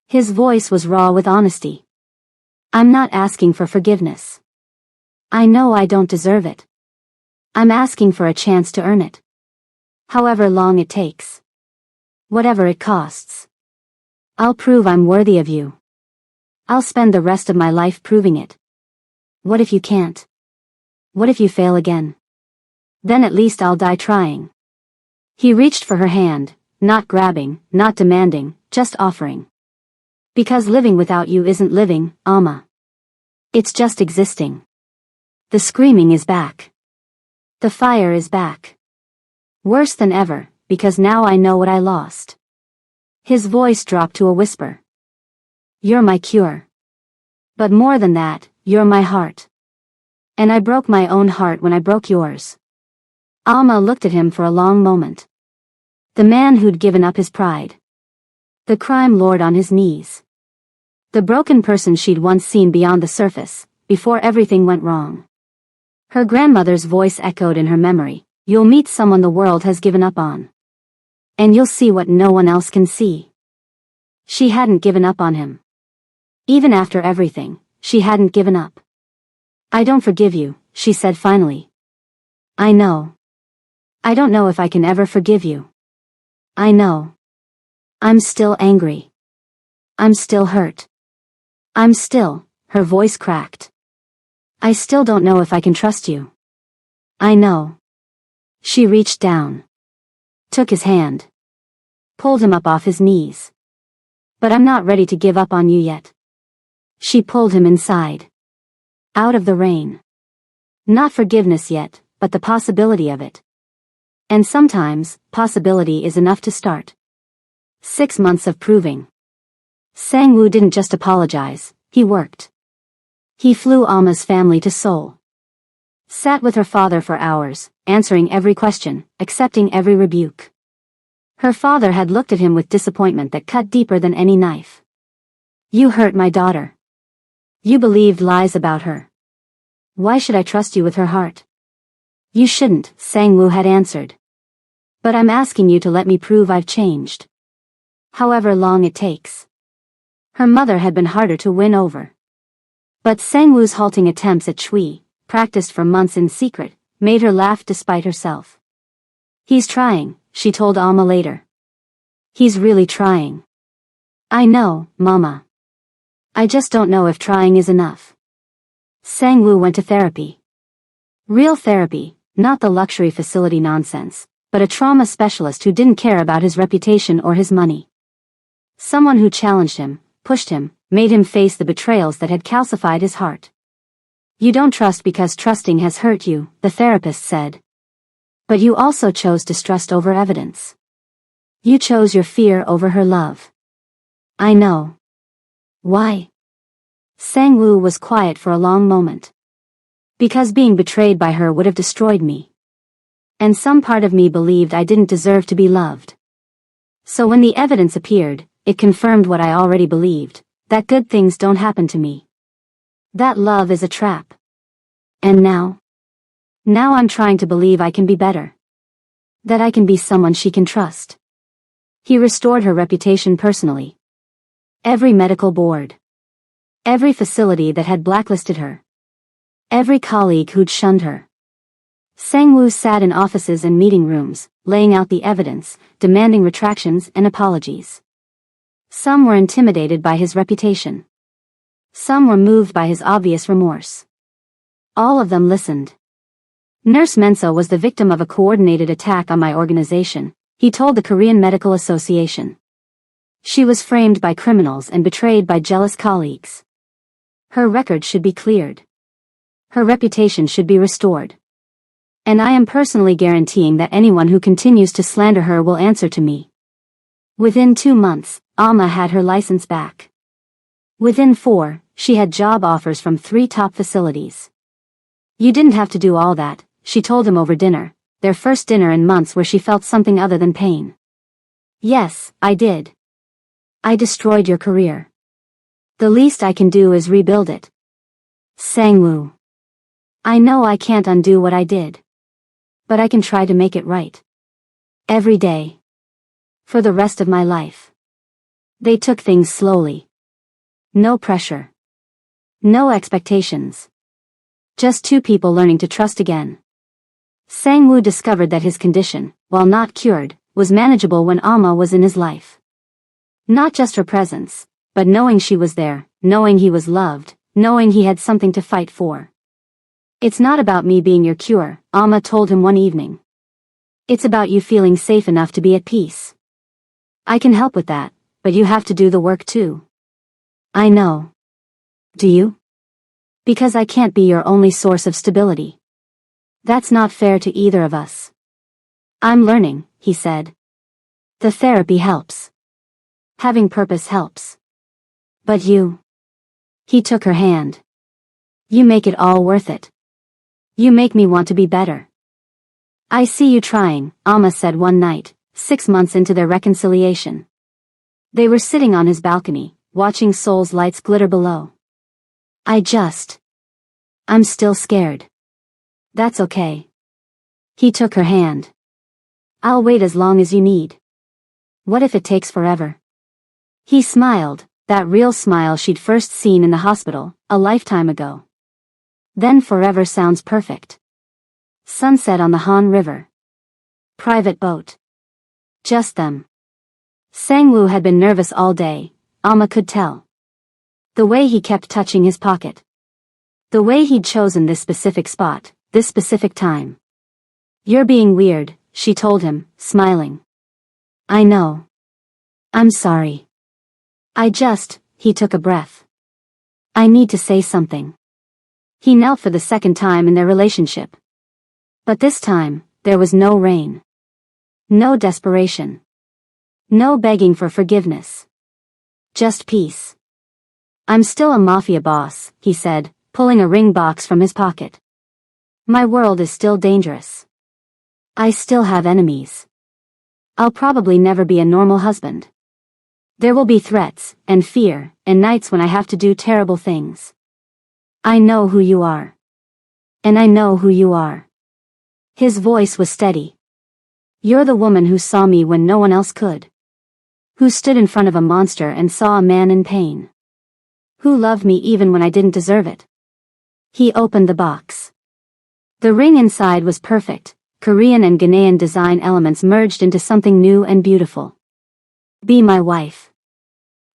His voice was raw with honesty. I'm not asking for forgiveness. I know I don't deserve it. I'm asking for a chance to earn it. However long it takes. Whatever it costs. I'll prove I'm worthy of you. I'll spend the rest of my life proving it. What if you can't? What if you fail again? Then at least I'll die trying. He reached for her hand, not grabbing, not demanding, just offering. Because living without you isn't living, Alma. It's just existing. The screaming is back. The fire is back. Worse than ever, because now I know what I lost. His voice dropped to a whisper. You're my cure. But more than that, you're my heart. And I broke my own heart when I broke yours. Alma looked at him for a long moment. The man who'd given up his pride. The crime lord on his knees. The broken person she'd once seen beyond the surface, before everything went wrong. Her grandmother's voice echoed in her memory. You'll meet someone the world has given up on. And you'll see what no one else can see. She hadn't given up on him. Even after everything, she hadn't given up. I don't forgive you, she said finally. I know. I don't know if I can ever forgive you. I know. I'm still angry. I'm still hurt. Her voice cracked. I still don't know if I can trust you. I know. She reached down. Took his hand. Pulled him up off his knees. But I'm not ready to give up on you yet. She pulled him inside. Out of the rain. Not forgiveness yet, but the possibility of it. And sometimes, possibility is enough to start. 6 months of proving. Sang-woo didn't just apologize, he worked. He flew Alma's family to Seoul. Sat with her father for hours, answering every question, accepting every rebuke. Her father had looked at him with disappointment that cut deeper than any knife. You hurt my daughter. You believed lies about her. Why should I trust you with her heart? You shouldn't, Sang-woo had answered. But I'm asking you to let me prove I've changed. However long it takes. Her mother had been harder to win over. But Sang-woo's halting attempts at Chui, practiced for months in secret, made her laugh despite herself. He's trying, she told Alma later. He's really trying. I know, Mama. I just don't know if trying is enough. Sang-woo went to therapy. Real therapy, not the luxury facility nonsense, but a trauma specialist who didn't care about his reputation or his money. Someone who challenged him, pushed him, made him face the betrayals that had calcified his heart. You don't trust because trusting has hurt you, the therapist said. But you also chose distrust over evidence. You chose your fear over her love. I know. Why? Sang-woo was quiet for a long moment. Because being betrayed by her would have destroyed me. And some part of me believed I didn't deserve to be loved. So when the evidence appeared, it confirmed what I already believed, that good things don't happen to me. That love is a trap. And now? Now I'm trying to believe I can be better. That I can be someone she can trust. He restored her reputation personally. Every medical board. Every facility that had blacklisted her. Every colleague who'd shunned her. Sang-woo sat in offices and meeting rooms, laying out the evidence, demanding retractions and apologies. Some were intimidated by his reputation. Some were moved by his obvious remorse. All of them listened. Nurse Mensa was the victim of a coordinated attack on my organization, he told the Korean Medical Association. She was framed by criminals and betrayed by jealous colleagues. Her record should be cleared. Her reputation should be restored. And I am personally guaranteeing that anyone who continues to slander her will answer to me. Within 2 months, Alma had her license back. Within 4, she had job offers from 3 top facilities. You didn't have to do all that, she told him over dinner, their first dinner in months where she felt something other than pain. Yes, I did. I destroyed your career. The least I can do is rebuild it. Sang-woo. I know I can't undo what I did. But I can try to make it right. Every day. For the rest of my life. They took things slowly. No pressure. No expectations. Just 2 people learning to trust again. Sang-woo discovered that his condition, while not cured, was manageable when Alma was in his life. Not just her presence, but knowing she was there, knowing he was loved, knowing he had something to fight for. It's not about me being your cure, Alma told him one evening. It's about you feeling safe enough to be at peace. I can help with that, but you have to do the work too. I know. Do you? Because I can't be your only source of stability. That's not fair to either of us. I'm learning, he said. The therapy helps. Having purpose helps. But you. He took her hand. You make it all worth it. You make me want to be better. I see you trying, Alma said one night, 6 months into their reconciliation. They were sitting on his balcony, watching Seoul's lights glitter below. I'm still scared. That's okay. He took her hand. I'll wait as long as you need. What if it takes forever? He smiled, that real smile she'd first seen in the hospital, a lifetime ago. Then forever sounds perfect. Sunset on the Han River. Private boat. Just them. Sang-woo had been nervous all day, Alma could tell. The way he kept touching his pocket. The way he'd chosen this specific spot, this specific time. You're being weird, she told him, smiling. I know. I'm sorry. He took a breath. I need to say something. He knelt for the second time in their relationship. But this time, there was no rain. No desperation. No begging for forgiveness. Just peace. I'm still a Mafia boss, he said, pulling a ring box from his pocket. My world is still dangerous. I still have enemies. I'll probably never be a normal husband. There will be threats, and fear, and nights when I have to do terrible things. I know who you are. And I know who you are. His voice was steady. You're the woman who saw me when no one else could. Who stood in front of a monster and saw a man in pain. Who loved me even when I didn't deserve it. He opened the box. The ring inside was perfect, Korean and Ghanaian design elements merged into something new and beautiful. Be my wife.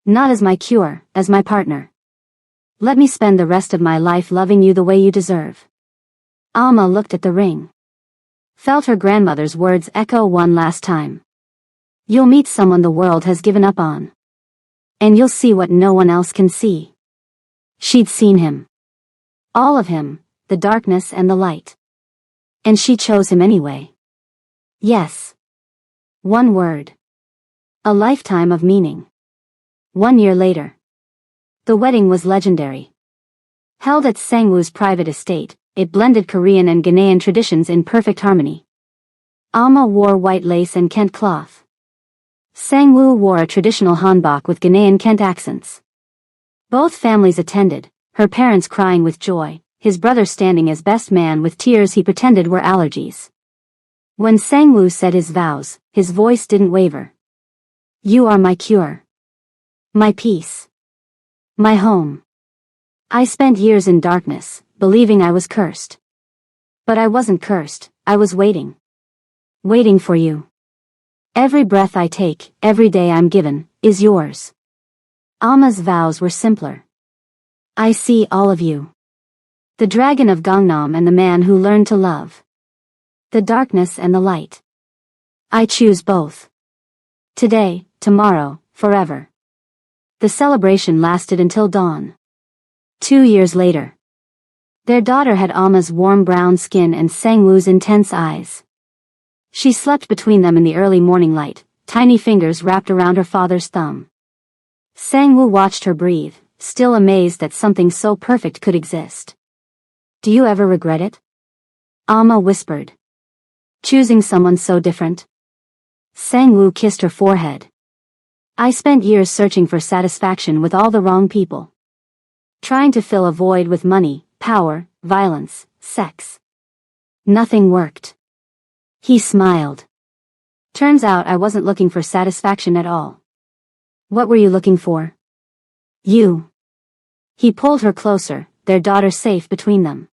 Not as my cure, as my partner. Let me spend the rest of my life loving you the way you deserve. Alma looked at the ring. Felt her grandmother's words echo one last time. You'll meet someone the world has given up on. And you'll see what no one else can see. She'd seen him. All of him, the darkness and the light. And she chose him anyway. Yes. One word. A lifetime of meaning. 1 year later. The wedding was legendary. Held at Sangwoo's private estate, it blended Korean and Ghanaian traditions in perfect harmony. Alma wore white lace and Kent cloth. Sangwoo wore a traditional hanbok with Ghanaian Kent accents. Both families attended, her parents crying with joy, his brother standing as best man with tears he pretended were allergies. When Sangwoo said his vows, his voice didn't waver. You are my cure. My peace. My home. I spent years in darkness, believing I was cursed. But I wasn't cursed, I was waiting. Waiting for you. Every breath I take, every day I'm given, is yours. Alma's vows were simpler. I see all of you. The dragon of Gangnam and the man who learned to love. The darkness and the light. I choose both. Today, tomorrow, forever. The celebration lasted until dawn. 2 years later. Their daughter had Alma's warm brown skin and Sangwoo's intense eyes. She slept between them in the early morning light, tiny fingers wrapped around her father's thumb. Sangwoo watched her breathe, still amazed that something so perfect could exist. Do you ever regret it? Alma whispered. Choosing someone so different? Sangwoo kissed her forehead. I spent years searching for satisfaction with all the wrong people. Trying to fill a void with money, power, violence, sex. Nothing worked. He smiled. Turns out I wasn't looking for satisfaction at all. What were you looking for? You. He pulled her closer, their daughter safe between them.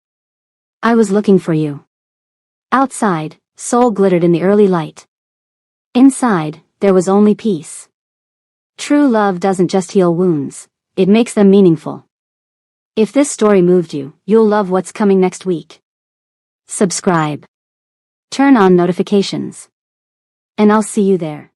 I was looking for you. Outside, Seoul glittered in the early light. Inside, there was only peace. True love doesn't just heal wounds, it makes them meaningful. If this story moved you, you'll love what's coming next week. Subscribe. Turn on notifications. And I'll see you there.